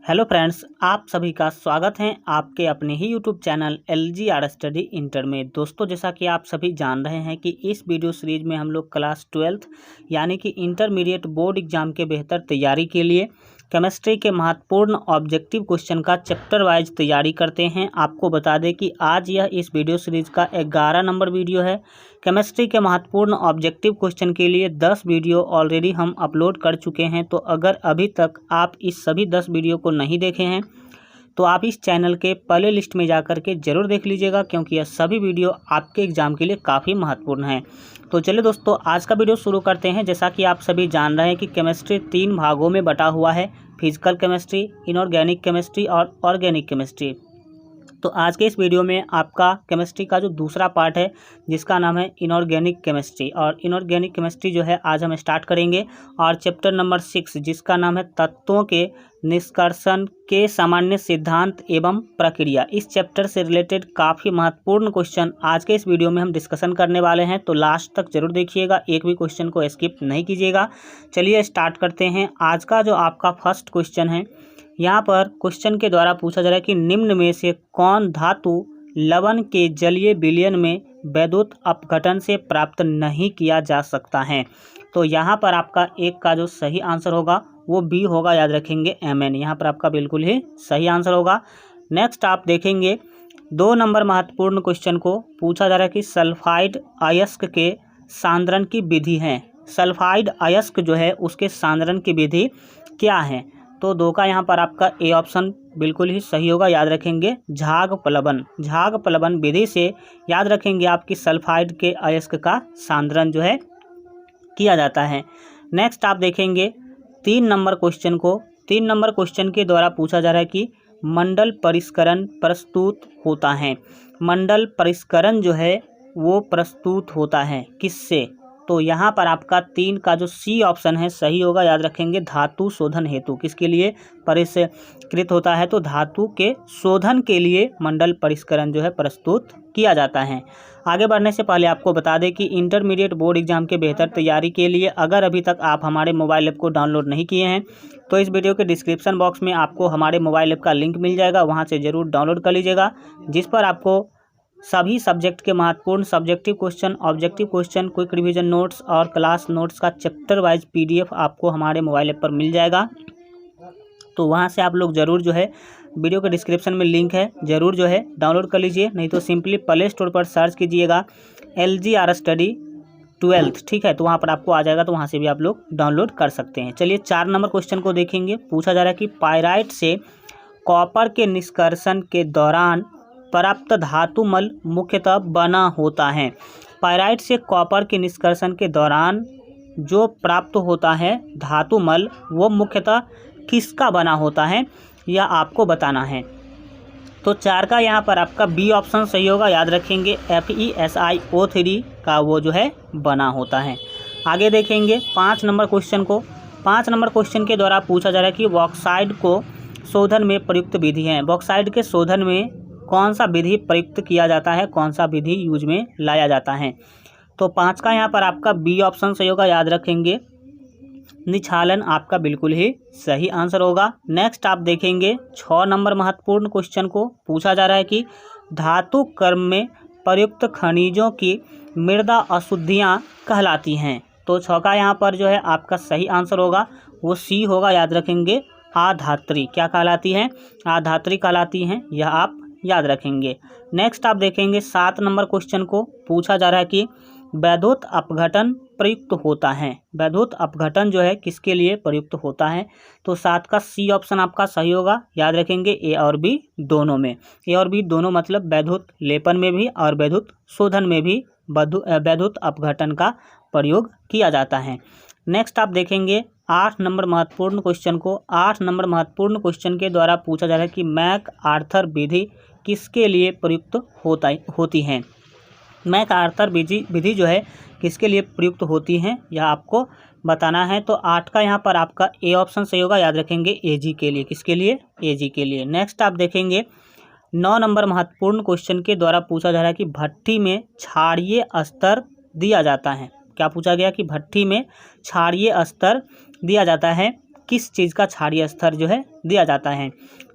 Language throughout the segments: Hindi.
हेलो फ्रेंड्स, आप सभी का स्वागत है आपके अपने ही YouTube channel LGR study inter में। दोस्तों, जैसा कि आप सभी जान रहे हैं कि इस वीडियो सीरीज में हम लोग क्लास 12th यानी कि इंटरमीडिएट बोर्ड एग्जाम के बेहतर तैयारी के लिए केमिस्ट्री के महत्वपूर्ण ऑब्जेक्टिव क्वेश्चन का चैप्टर वाइज तैयारी करते हैं। आपको बता दें कि आज यह इस वीडियो सीरीज का 11 नंबर वीडियो है। केमिस्ट्री के महत्वपूर्ण ऑब्जेक्टिव क्वेश्चन के लिए 10 वीडियो ऑलरेडी हम अपलोड कर चुके हैं। तो अगर अभी तक आप इस सभी 10 वीडियो को नहीं देखे हैं तो आप इस चैनल के प्ले लिस्ट में जाकर के ज़रूर देख लीजिएगा, क्योंकि यह सभी वीडियो आपके एग्ज़ाम के लिए काफ़ी महत्वपूर्ण हैं। तो चलिए दोस्तों, आज का वीडियो शुरू करते हैं। जैसा कि आप सभी जान रहे हैं कि केमिस्ट्री 3 भागों में बटा हुआ है: फिजिकल केमिस्ट्री, इनऑर्गेनिक केमिस्ट्री और ऑर्गेनिक केमिस्ट्री। तो आज के इस वीडियो में आपका केमिस्ट्री का जो दूसरा पार्ट है जिसका नाम है इनऑर्गेनिक केमिस्ट्री, और इनऑर्गेनिक केमिस्ट्री जो है आज हम स्टार्ट करेंगे। और चैप्टर नंबर 6 जिसका नाम है तत्वों के निष्कर्षण के सामान्य सिद्धांत एवं प्रक्रिया, इस चैप्टर से रिलेटेड काफ़ी महत्वपूर्ण क्वेश्चन आज के इस वीडियो में हम डिस्कशन करने वाले हैं। तो लास्ट तक जरूर देखिएगा, एक भी क्वेश्चन को स्किप नहीं कीजिएगा। चलिए स्टार्ट करते हैं। आज का जो आपका फर्स्ट क्वेश्चन है, यहाँ पर क्वेश्चन के द्वारा पूछा जा रहा है कि निम्न में से कौन धातु लवण के जलीय विलयन में वैद्युत अपघटन से प्राप्त नहीं किया जा सकता है। तो यहाँ पर आपका एक का जो सही आंसर होगा वो बी होगा, याद रखेंगे Mn। यहाँ पर आपका बिल्कुल ही सही आंसर होगा। नेक्स्ट आप देखेंगे 2 नंबर महत्वपूर्ण क्वेश्चन को पूछा जा रहा है कि सल्फाइड अयस्क के सांद्रण की विधि है। सल्फाइड अयस्क जो है उसके सांद्रण की विधि क्या है? तो 2 का यहाँ पर आपका ए ऑप्शन बिल्कुल ही सही होगा, याद रखेंगे झाग प्लवन। झाग प्लवन विधि से याद रखेंगे आपकी सल्फाइड के अयस्क का सांद्रण जो है किया जाता है। नेक्स्ट आप देखेंगे 3 नंबर क्वेश्चन को। 3 नंबर क्वेश्चन के द्वारा पूछा जा रहा है कि मंडल परिष्करण प्रस्तुत होता है। मंडल परिष्करण जो है वो प्रस्तुत होता है किससे? तो यहाँ पर आपका 3 का जो सी ऑप्शन है सही होगा, याद रखेंगे धातु शोधन हेतु। किसके लिए परिष्कृत होता है? तो धातु के शोधन के लिए मंडल परिष्करण जो है प्रस्तुत किया जाता है। आगे बढ़ने से पहले आपको बता दें कि इंटरमीडिएट बोर्ड एग्जाम के बेहतर तैयारी के लिए अगर अभी तक आप हमारे मोबाइल ऐप को डाउनलोड नहीं किए हैं तो इस वीडियो के डिस्क्रिप्शन बॉक्स में आपको हमारे मोबाइल ऐप का लिंक मिल जाएगा, वहाँ से ज़रूर डाउनलोड कर लीजिएगा, जिस पर आपको सभी सब्जेक्ट के महत्वपूर्ण subjective question, objective question, quick revision notes और क्लास नोट्स का चैप्टर वाइज PDF आपको हमारे मोबाइल ऐप पर मिल जाएगा। तो वहां से आप लोग ज़रूर जो है, वीडियो के डिस्क्रिप्शन में लिंक है, ज़रूर जो है डाउनलोड कर लीजिए। नहीं तो सिंपली प्ले स्टोर पर सर्च कीजिएगा LGR स्टडी 12th, ठीक है, तो वहाँ पर आपको आ जाएगा, तो वहाँ से भी आप लोग डाउनलोड कर सकते हैं। चलिए 4 नंबर क्वेश्चन को देखेंगे। पूछा जा रहा है कि पाइराइट से कॉपर के निष्कर्षण के दौरान प्राप्त धातुमल मुख्यतः बना होता है। पाइराइट से कॉपर के निष्कर्षण के दौरान जो प्राप्त होता है धातुमल वो मुख्यतः किसका बना होता है, यह आपको बताना है। तो 4 का यहाँ पर आपका बी ऑप्शन सही होगा, याद रखेंगे FeSiO3 का वो जो है बना होता है। आगे देखेंगे 5 नंबर क्वेश्चन को। 5 नंबर क्वेश्चन के द्वारा पूछा जा रहा है कि बॉक्साइड को शोधन में प्रयुक्त विधि है। बॉक्साइड के शोधन में कौन सा विधि प्रयुक्त किया जाता है, कौन सा विधि यूज में लाया जाता है? तो 5 का यहाँ पर आपका बी ऑप्शन सही होगा, याद रखेंगे निछालन आपका बिल्कुल ही सही आंसर होगा। नेक्स्ट आप देखेंगे 6 नंबर महत्वपूर्ण क्वेश्चन को। पूछा जा रहा है कि धातु कर्म में प्रयुक्त खनिजों की मृदा अशुद्धियाँ कहलाती हैं। तो 6 का यहाँ पर जो है आपका सही आंसर होगा वो सी होगा, याद रखेंगे आधात्री। क्या कहलाती हैं? आधात्री कहलाती हैं, यह आप याद रखेंगे। नेक्स्ट आप देखेंगे 7 नंबर क्वेश्चन को। पूछा जा रहा है कि वैद्युत अपघटन प्रयुक्त होता है। वैद्युत अपघटन जो है किसके लिए प्रयुक्त होता है? तो 7 का सी ऑप्शन आपका सही होगा, याद रखेंगे ए और बी दोनों में। ए और बी दोनों मतलब वैद्युत लेपन में भी और वैद्युत शोधन में भी वैद्युत अपघटन का प्रयोग किया जाता है। नेक्स्ट आप देखेंगे 8 नंबर महत्वपूर्ण क्वेश्चन को। 8 नंबर महत्वपूर्ण क्वेश्चन के द्वारा पूछा जा रहा है कि मैक आर्थर विधि किसके लिए प्रयुक्त होती है। मैक आर्थर विधि जो है किसके लिए प्रयुक्त होती हैं, यह आपको बताना है। तो 8 का यहाँ पर आपका ए ऑप्शन सही होगा, याद रखेंगे AG के लिए। किसके लिए? AG के लिए। नेक्स्ट आप देखेंगे 9 नंबर महत्वपूर्ण क्वेश्चन के द्वारा पूछा जा रहा है कि भट्ठी में क्षारीय स्तर दिया जाता है। क्या पूछा गया? कि भट्ठी में क्षारीय स्तर दिया जाता है। किस चीज़ का क्षारीय स्तर जो है दिया जाता है।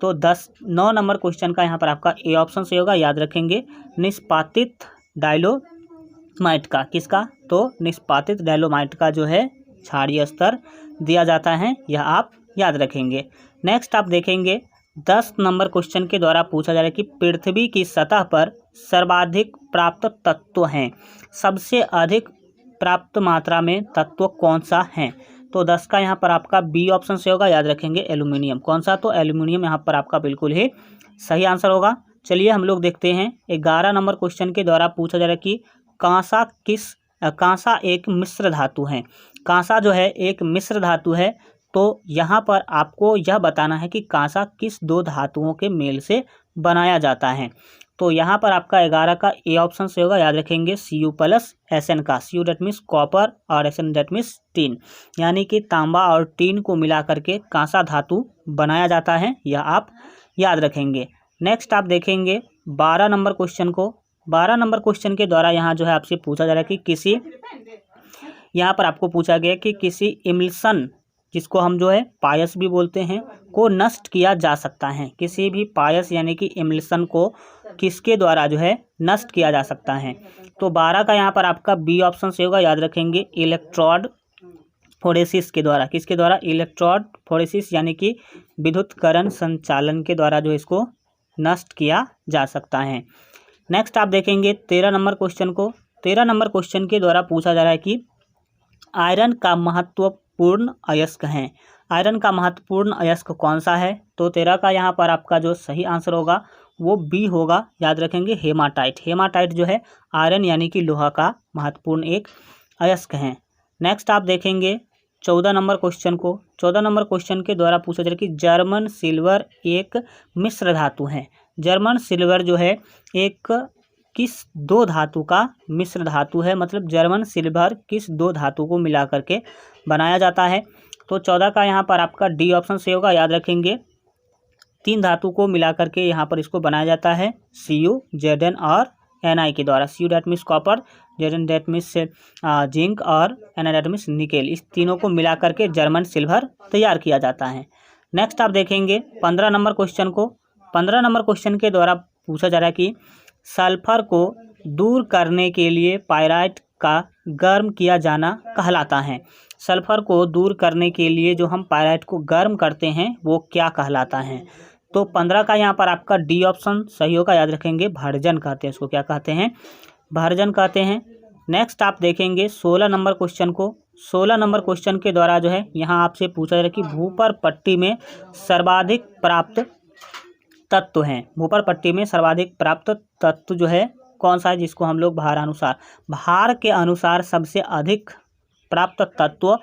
तो 9 नंबर क्वेश्चन का यहाँ पर आपका ए ऑप्शन सही होगा, याद रखेंगे। निष्पादित डायलोमाइट का, किसका, तो निष्पादित डायलोमाइट का जो है क्षारीय स्तर दिया जाता है, यह आप याद रखेंगे। नेक्स्ट आप देखेंगे 10 नंबर क्वेश्चन के द्वारा पूछा जा रहा है कि पृथ्वी की सतह पर सर्वाधिक प्राप्त तत्व हैं, सबसे अधिक प्राप्त मात्रा में तत्व कौन सा है। तो 10 का यहाँ पर आपका बी ऑप्शन से होगा, याद रखेंगे एल्यूमिनियम। कौन सा, तो एल्यूमिनियम यहाँ पर आपका बिल्कुल ही सही आंसर होगा। चलिए हम लोग देखते हैं 11 नंबर क्वेश्चन के द्वारा पूछा जा रहा है कि कांसा एक मिश्र धातु है। कांसा जो है एक मिश्र धातु है, तो यहाँ पर आपको यह बताना है कि कांसा किस दो धातुओं के मेल से बनाया जाता है। तो यहाँ पर आपका 11 का ए ऑप्शन से होगा, याद रखेंगे Cu प्लस Sn का। Cu डेट मीन्स कॉपर और Sn डेट मीन्स टीन, यानी कि तांबा और टीन को मिला करके कांसा धातु बनाया जाता है, यह आप याद रखेंगे। नेक्स्ट आप देखेंगे 12 नंबर क्वेश्चन को। 12 नंबर क्वेश्चन के द्वारा यहाँ जो है आपसे पूछा जा रहा है कि यहाँ पर आपको पूछा गया कि किसी इमल्शन, जिसको हम जो है पायस भी बोलते हैं, को नष्ट किया जा सकता है। किसी भी पायस यानी कि इमल्शन को किसके द्वारा जो है नष्ट किया जा सकता है। तो 12 का यहाँ पर आपका बी ऑप्शन से होगा, याद रखेंगे इलेक्ट्रोड फोरेसिस के द्वारा। किसके द्वारा, इलेक्ट्रोड फोरेसिस, यानी कि विद्युतकरण संचालन के द्वारा जो इसको नष्ट किया जा सकता है। नेक्स्ट आप देखेंगे 13 नंबर क्वेश्चन को। 13 नंबर क्वेश्चन के द्वारा पूछा जा रहा है कि आयरन का महत्वपूर्ण अयस्क है। आयरन का महत्वपूर्ण अयस्क कौन सा है। तो 13 का यहाँ पर आपका जो सही आंसर होगा वो बी होगा, याद रखेंगे हेमाटाइट। हेमाटाइट जो है आयरन यानी कि लोहा का महत्वपूर्ण एक अयस्क है। नेक्स्ट आप देखेंगे 14 नंबर क्वेश्चन को। 14 नंबर क्वेश्चन के द्वारा पूछा जा रहा है कि जर्मन सिल्वर एक मिश्र धातु है। जर्मन सिल्वर जो है एक किस दो धातु का मिश्र धातु है, मतलब जर्मन सिल्वर किस दो धातु को मिला करके बनाया जाता है। तो 14 का यहाँ पर आपका डी ऑप्शन से होगा, याद रखेंगे 3 धातु को मिला करके यहाँ पर इसको बनाया जाता है Cu, Zn और Ni के द्वारा। Cu that means copper, Zn that means zinc और Ni डेट मीन्स निकेल। इस तीनों को मिला करके जर्मन सिल्वर तैयार किया जाता है। नेक्स्ट आप देखेंगे 15 नंबर क्वेश्चन को। 15 नंबर क्वेश्चन के द्वारा पूछा जा रहा है कि सल्फर को दूर करने के लिए पायराइट का गर्म किया जाना कहलाता है। सल्फर को दूर करने के लिए जो हम पायराइट को गर्म करते हैं वो क्या कहलाता है। तो 15 का यहाँ पर आपका डी ऑप्शन सही होगा, याद रखेंगे भर्जन कहते हैं इसको। क्या कहते हैं, भर्जन कहते हैं। नेक्स्ट आप देखेंगे 16 नंबर क्वेश्चन को। 16 नंबर क्वेश्चन के द्वारा जो है यहाँ आपसे पूछा जा रहा है कि भूपर पट्टी में सर्वाधिक प्राप्त तत्व हैं। भूपर पट्टी में सर्वाधिक प्राप्त तत्व जो है कौन सा है, जिसको हम लोग भार के अनुसार सबसे अधिक प्राप्त तत्व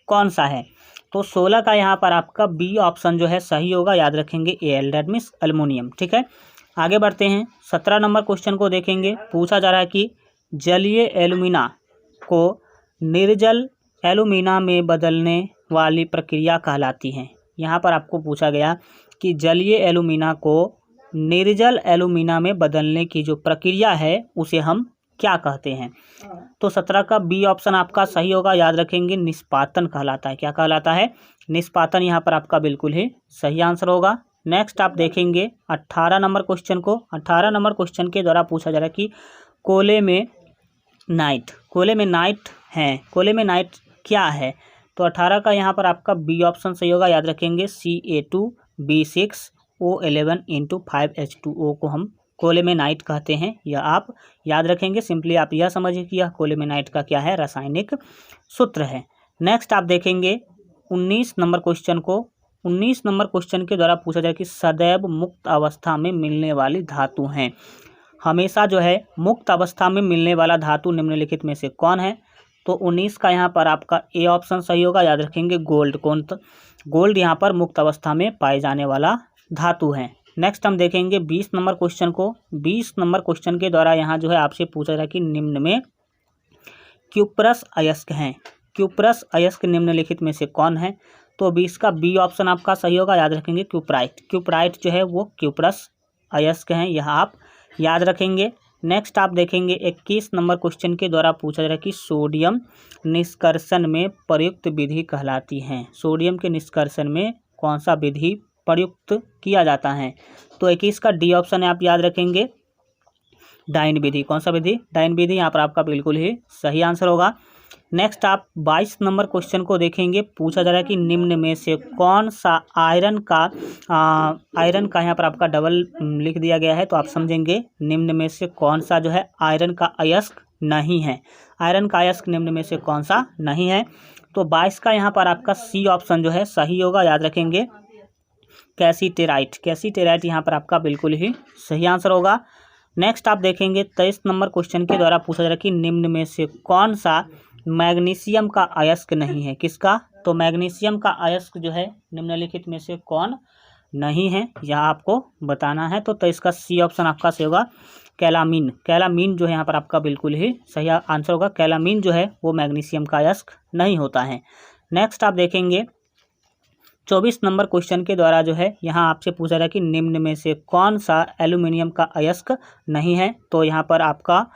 कौन सा है। तो 16 का यहाँ पर आपका बी ऑप्शन जो है सही होगा, याद रखेंगे Al डेट मीन्स एल्युमिनियम। ठीक है, आगे बढ़ते हैं 17 नंबर क्वेश्चन को देखेंगे। पूछा जा रहा है कि जलीय एल्यूमिना को निर्जल एल्यूमिना में बदलने वाली प्रक्रिया कहलाती है। यहाँ पर आपको पूछा गया कि जलीय एल्यूमिना को निर्जल एल्यूमिना में बदलने की जो प्रक्रिया है उसे हम क्या कहते हैं। तो 17 का बी ऑप्शन आपका सही होगा, याद रखेंगे निष्पादन कहलाता है। क्या कहलाता है, निष्पादन। यहाँ पर आपका बिल्कुल ही सही आंसर होगा। नेक्स्ट आप देखेंगे 18 नंबर क्वेश्चन को। 18 नंबर क्वेश्चन के द्वारा पूछा जा रहा है कि कोले में नाइट है, कोले में नाइट क्या है। तो 18 का यहाँ पर आपका बी ऑप्शन सही होगा, याद रखेंगे Ca2B6O11 × 5H2O को हम कोलेमेनाइट कहते हैं, यह आप याद रखेंगे। सिंपली आप यह समझिए कि यह कोलेमेनाइट का क्या है, रासायनिक सूत्र है। नेक्स्ट आप देखेंगे 19 नंबर क्वेश्चन को। 19 नंबर क्वेश्चन के द्वारा पूछा जाए कि सदैव मुक्त अवस्था में मिलने वाली धातु हैं। हमेशा जो है मुक्त अवस्था में मिलने वाला धातु निम्नलिखित में से कौन है। तो 19 का यहाँ पर आपका ए ऑप्शन सही होगा, याद रखेंगे गोल्ड। गोल्ड यहाँ पर मुक्त अवस्था में पाए जाने वाला धातु है। नेक्स्ट हम देखेंगे 20 नंबर क्वेश्चन को। 20 नंबर क्वेश्चन के द्वारा यहाँ जो है आपसे पूछा जा रहा है कि निम्न में क्यूप्रस अयस्क हैं। क्यूप्रस अयस्क निम्नलिखित में से कौन है। तो 20 का बी ऑप्शन आपका सही होगा, याद रखेंगे क्यूप्राइट। क्यूप्राइट जो है वो क्यूप्रस अयस्क हैं, यह आप याद रखेंगे। नेक्स्ट आप देखेंगे 21 नंबर क्वेश्चन के द्वारा पूछा जा रहा है कि सोडियम निष्कर्षण में प्रयुक्त विधि कहलाती है। सोडियम के निष्कर्षण में कौन सा विधि प्रयुक्त किया जाता है? तो 21 का डी ऑप्शन है, आप याद रखेंगे, डाइन विधि। कौन सा विधि? डाइन विधि यहाँ पर आपका बिल्कुल ही सही आंसर होगा। नेक्स्ट आप 22 नंबर क्वेश्चन को देखेंगे, पूछा जा रहा है कि निम्न में से कौन सा आयरन का यहाँ पर आपका डबल लिख दिया गया है, तो आप समझेंगे निम्न में से कौन सा जो है आयरन का अयस्क नहीं है। आयरन का अयस्क निम्न में से कौन सा नहीं है? तो 22 का यहाँ पर आपका सी ऑप्शन जो है सही होगा, याद रखेंगे, कैसीटेराइट। कैसीटेराइट यहाँ पर आपका बिल्कुल ही सही आंसर होगा। नेक्स्ट आप देखेंगे 23 नंबर क्वेश्चन के द्वारा पूछा जा रहा है कि निम्न में से कौन सा मैग्नीशियम का अयस्क नहीं है? किसका? तो मैग्नीशियम का अयस्क जो है निम्नलिखित में से कौन नहीं है, यह आपको बताना है। तो इसका सी ऑप्शन आपका सही होगा, कैलामीन। कैलामीन जो है यहाँ पर आपका बिल्कुल ही सही आंसर होगा। कैलामीन जो है वो मैग्नीशियम का अयस्क नहीं होता है। नेक्स्ट आप देखेंगे 24 नंबर क्वेश्चन के द्वारा जो है यहाँ आपसे पूछा रहा है कि निम्न में से कौन सा एल्यूमिनियम का अयस्क नहीं है? तो यहाँ पर आपका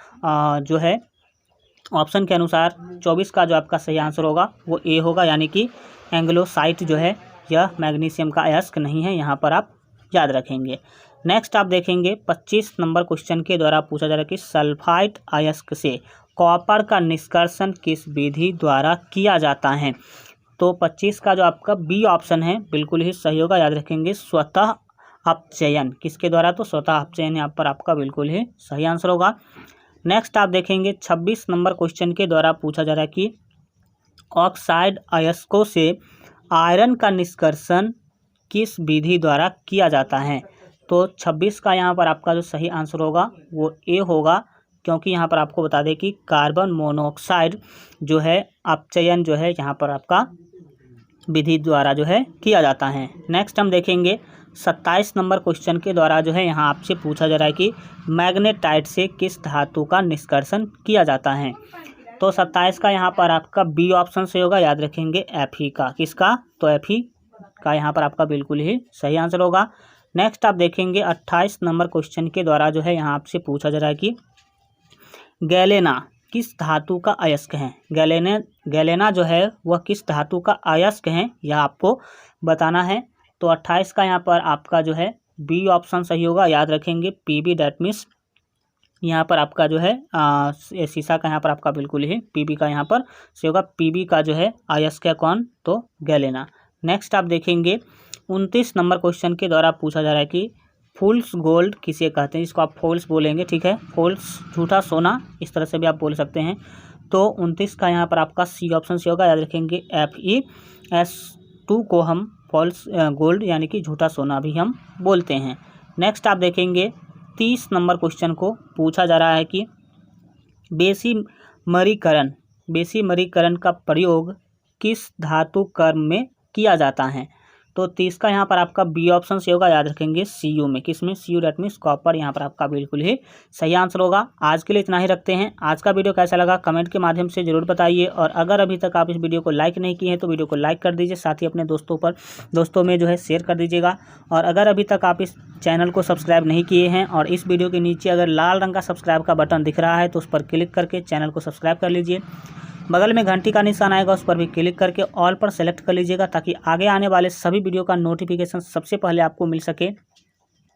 जो है ऑप्शन के अनुसार 24 का जो आपका सही आंसर होगा वो ए होगा, यानी कि एंग्लोसाइट जो है यह मैग्नीशियम का अयस्क नहीं है, यहाँ पर आप याद रखेंगे। नेक्स्ट आप देखेंगे 25 नंबर क्वेश्चन के द्वारा पूछा जा रहा है कि सल्फाइड अयस्क से कॉपर का निष्कर्षण किस विधि द्वारा किया जाता है? तो 25 का जो आपका बी ऑप्शन है बिल्कुल ही सही होगा, याद रखेंगे, स्वतः अपचयन। किसके द्वारा? तो स्वतः अपचयन यहाँ पर आपका बिल्कुल ही सही आंसर होगा। नेक्स्ट आप देखेंगे 26 नंबर क्वेश्चन के द्वारा पूछा जा रहा है कि ऑक्साइड अयस्कों से आयरन का निष्कर्षण किस विधि द्वारा किया जाता है? तो 26 का यहाँ पर आपका जो सही आंसर होगा वो ए होगा, क्योंकि यहाँ पर आपको बता दें कि कार्बन मोनोऑक्साइड जो है अपचयन जो है यहाँ पर आपका विधि द्वारा जो है किया जाता है। नेक्स्ट हम देखेंगे 27 नंबर क्वेश्चन के द्वारा जो है यहाँ आपसे पूछा जा रहा है कि मैग्नेटाइट से किस धातु का निष्कर्षण किया जाता है? तो 27 का यहाँ पर आपका बी ऑप्शन से होगा, याद रखेंगे, एफ का। किसका? तो एफ का यहाँ पर आपका बिल्कुल ही सही आंसर होगा। नेक्स्ट आप देखेंगे 28 नंबर क्वेश्चन के द्वारा जो है यहाँ आपसे पूछा जा रहा है कि गैलेना किस धातु का अयस्क है? गैलेना जो है वह किस धातु का अयस्क है, यह आपको बताना है। तो 28 का यहाँ पर आपका जो है बी ऑप्शन सही होगा, याद रखेंगे, पीबी, डैट मीन्स यहाँ पर आपका जो है शीशा का यहाँ पर आपका बिल्कुल ही पीबी का यहाँ पर सही होगा। पीबी का जो है अयस्क है कौन? तो गैलेना। नेक्स्ट आप देखेंगे 29 नंबर क्वेश्चन के द्वारा पूछा जा रहा है कि फूल्स गोल्ड किसे कहते हैं? इसको आप फॉल्स बोलेंगे, ठीक है, फॉल्स झूठा सोना, इस तरह से भी आप बोल सकते हैं। तो 29 का यहाँ पर आपका सी ऑप्शन से होगा, याद रखेंगे, FeS2 को हम फॉल्स गोल्ड यानी कि झूठा सोना भी हम बोलते हैं। नेक्स्ट आप देखेंगे 30 नंबर क्वेश्चन को पूछा जा रहा है कि बेसिमरीकरण का प्रयोग किस धातु कर्म में किया जाता है? तो 30 का यहाँ पर आपका बी ऑप्शन से होगा, याद रखेंगे, Cu में। किस में? Cu, डैट मीन्स कॉपर, यहाँ पर आपका बिल्कुल ही सही आंसर होगा। आज के लिए इतना ही रखते हैं। आज का वीडियो कैसा लगा कमेंट के माध्यम से जरूर बताइए, और अगर अभी तक आप इस वीडियो को लाइक नहीं किए हैं तो वीडियो को लाइक कर दीजिए, साथ ही अपने दोस्तों में जो है शेयर कर दीजिएगा। और अगर अभी तक आप इस चैनल को सब्सक्राइब नहीं किए हैं और इस वीडियो के नीचे अगर लाल रंग का सब्सक्राइब का बटन दिख रहा है तो उस पर क्लिक करके चैनल को सब्सक्राइब कर लीजिए। बगल में घंटी का निशान आएगा, उस पर भी क्लिक करके ऑल पर सेलेक्ट कर लीजिएगा, ताकि आगे आने वाले सभी वीडियो का नोटिफिकेशन सबसे पहले आपको मिल सके।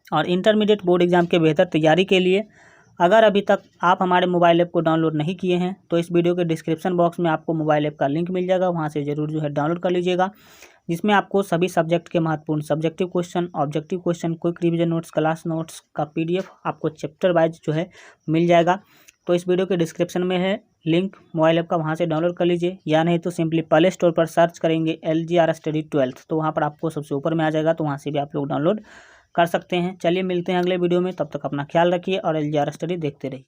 और इंटरमीडिएट बोर्ड एग्जाम के बेहतर तैयारी के लिए अगर अभी तक आप हमारे मोबाइल ऐप को डाउनलोड नहीं किए हैं तो इस वीडियो के डिस्क्रिप्शन बॉक्स में आपको मोबाइल ऐप का लिंक मिल जाएगा, वहाँ से ज़रूर जो है डाउनलोड कर लीजिएगा, जिसमें आपको सभी सब्जेक्ट के महत्वपूर्ण subjective question, objective question, quick revision notes, class notes का PDF आपको चैप्टर वाइज जो है मिल जाएगा। तो इस वीडियो के डिस्क्रिप्शन में है लिंक मोबाइल ऐप का, वहाँ से डाउनलोड कर लीजिए, या नहीं तो सिंपली प्ले स्टोर पर सर्च करेंगे LGR स्टडी 12th, तो वहाँ पर आपको सबसे ऊपर में आ जाएगा, तो वहाँ से भी आप लोग डाउनलोड कर सकते हैं। चलिए मिलते हैं अगले वीडियो में, तब तक अपना ख्याल रखिए और LGR स्टडी देखते रहिए।